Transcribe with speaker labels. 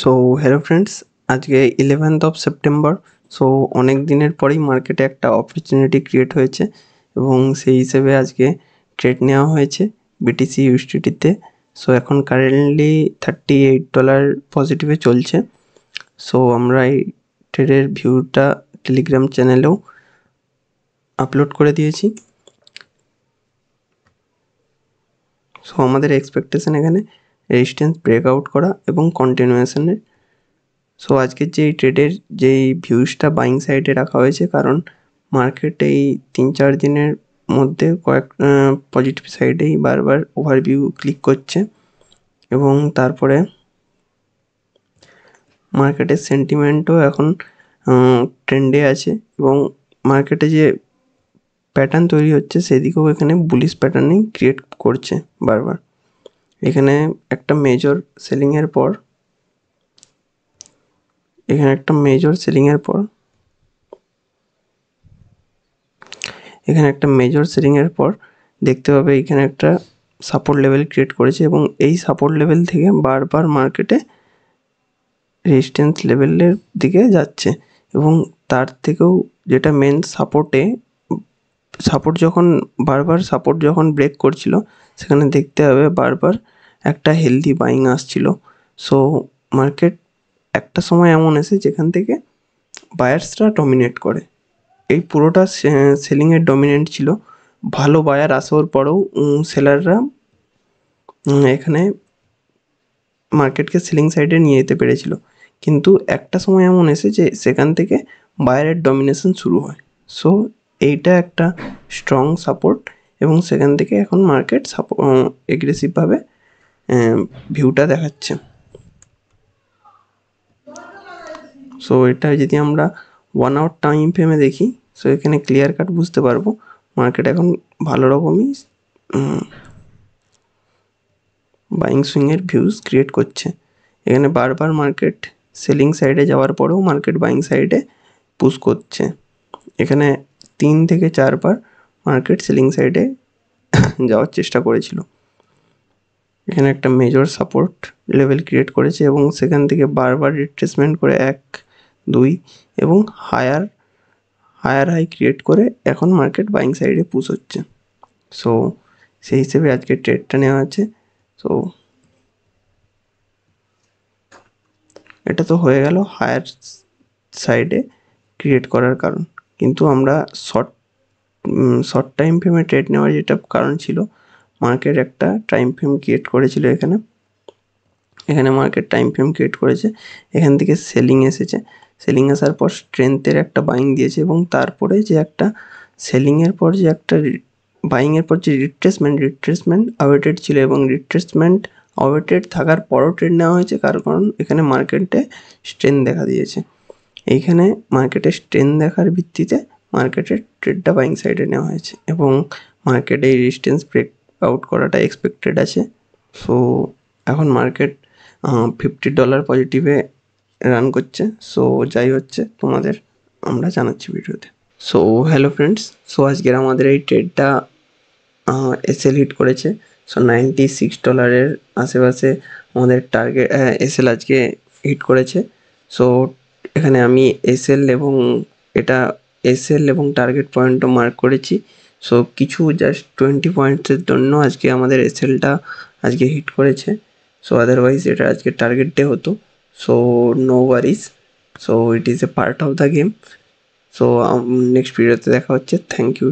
Speaker 1: So hello friends, আজকে 11th September. So অনেক দিনের পরেই মার্কেটে একটা অপরচুনিটি ক্রিয়েট হয়েছে এবং সেই হিসেবে আজকে ট্রেড নেওয়া হয়েছে বিটিসি ইউএসডিটিতে। সো এখন কারেন্টলি $38 পজিটিভে চলছে। সো আমরা এই ট্রেডের ভিউটা টেলিগ্রাম চ্যানেলেও আপলোড করে দিয়েছি। সো আমাদের এক্সপেকটেশন এখানে রেজিস্ট্যান্স ব্রেকআউট করা এবং কন্টিনিউয়েশনের। সো আজকের যেই ট্রেডের যেই ভিউজটা বাইং সাইডে রাখা হয়েছে, কারণ মার্কেট এই 3-4 দিনের মধ্যে কয়েক পজিটিভ সাইডেই বারবার ওভারভিউ ক্লিক করছে এবং তারপরে মার্কেটের সেন্টিমেন্টও এখন ট্রেন্ডে আছে এবং মার্কেটে যে প্যাটার্ন তৈরি হচ্ছে সেদিকেও এখানে বুলিশ প্যাটার্নই ক্রিয়েট করছে বারবার। এখানে একটা মেজর সেলিংয়ের পর দেখতে পাবে এখানে একটা সাপোর্ট লেভেল ক্রিয়েট করেছে এবং এই সাপোর্ট লেভেল থেকে বারবার মার্কেটে রেজিস্ট্যান্স লেভেলের দিকে যাচ্ছে এবং তার থেকেও যেটা মেন সাপোর্ট যখন ব্রেক করছিল সেখানে দেখতে হবে বারবার একটা হেলদি বাইং আসছিল। সো মার্কেট একটা সময় এমন এসে যেখান থেকে বায়ার্সরা ডমিনেট করে। এই পুরোটা সেলিংয়ের ডমিনেন্ট ছিল। ভালো বায়ার আসার পরেও সেলাররা এখানে মার্কেটকে সেলিং সাইডে নিয়ে যেতে পেরেছিল, কিন্তু একটা সময় এমন এসে যে সেখান থেকে বায়ারের ডমিনেশন শুরু হয়। সো এইটা একটা স্ট্রং সাপোর্ট এবং সেখান থেকে এখন মার্কেট এগ্রেসিভভাবে ভিউটা দেখাচ্ছে। সো এটা যদি আমরা 1 আওয়ার টাইম ফ্রেমে দেখি, সো এখানে ক্লিয়ার কাট বুঝতে পারবো মার্কেট এখন ভালো রকমই বাইং সুইংয়ের ভিউজ ক্রিয়েট করছে। এখানে বারবার মার্কেট সেলিং সাইডে যাওয়ার পরেও মার্কেট বাইং সাইডে পুশ করছে। এখানে 3 থেকে 4 বার মার্কেট সেলিং সাইডে যাওয়ার চেষ্টা করেছিল। এখানে একটা মেজর সাপোর্ট লেভেল ক্রিয়েট করেছে এবং সেখান থেকে বারবার রিট্রেসমেন্ট করে 1, 2 এবং হায়ার হাই ক্রিয়েট করে এখন মার্কেট বাইং সাইডে পুশ হচ্ছে। সো সেই হিসেবে আজকে ট্রেডটা নেওয়া আছে। সো এটা তো হয়ে গেল হায়ার সাইডে ক্রিয়েট করার কারণ, কিন্তু আমরা শর্ট টাইম ফ্রেমে ট্রেড নেওয়ার যেটা কারণ ছিল, মার্কেট একটা টাইম ফ্রেম ক্রিয়েট করেছিল। এখানে মার্কেট টাইম ফ্রেম ক্রিয়েট করেছে, এখান থেকে সেলিং এসেছে, সেলিং আসার পর স্ট্রেংথের একটা বাইং দিয়েছে এবং তারপরে যে একটা সেলিংয়ের পর যে একটা বাইংয়ের পর যে রিট্রেসমেন্ট আওয়েটেড ছিল এবং রিট্রেসমেন্ট আওয়েটেড থাকার পরও ট্রেড নেওয়া হয়েছে, কারণ এখানে মার্কেটে স্ট্রেংথ দেখা দিয়েছে। এইখানে মার্কেটের স্ট্রেংথ দেখার ভিত্তিতে মার্কেটের ট্রেডটা বাইং সাইডে নেওয়া হয়েছে এবং মার্কেটে এই রেজিস্ট্যান্স ব্রেক আউট করাটা এক্সপেক্টেড আছে। সো এখন মার্কেট $50 পজিটিভে রান করছে। সো যাই হচ্ছে তোমাদের আমরা জানাচ্ছি ভিডিওতে। সো হ্যালো ফ্রেন্ডস, সো আজকের আমাদের এই ট্রেডটা এসএল হিট করেছে। সো $96 আশেপাশে আমাদের টার্গেট এসএল আজকে হিট করেছে। সো এখানে আমি এসএল এবং টার্গেট পয়েন্টও মার্ক করেছি। সো কিছু জাস্ট 20 পয়েন্টসের জন্য আজকে আমাদের এসএলটা আজকে হিট করেছে। সো আদারওয়াইজ এটা আজকে টার্গেট ডে হতো। So no worries, so it is a part of the game. So next ভিডিওতে দেখা হচ্ছে। Thank you.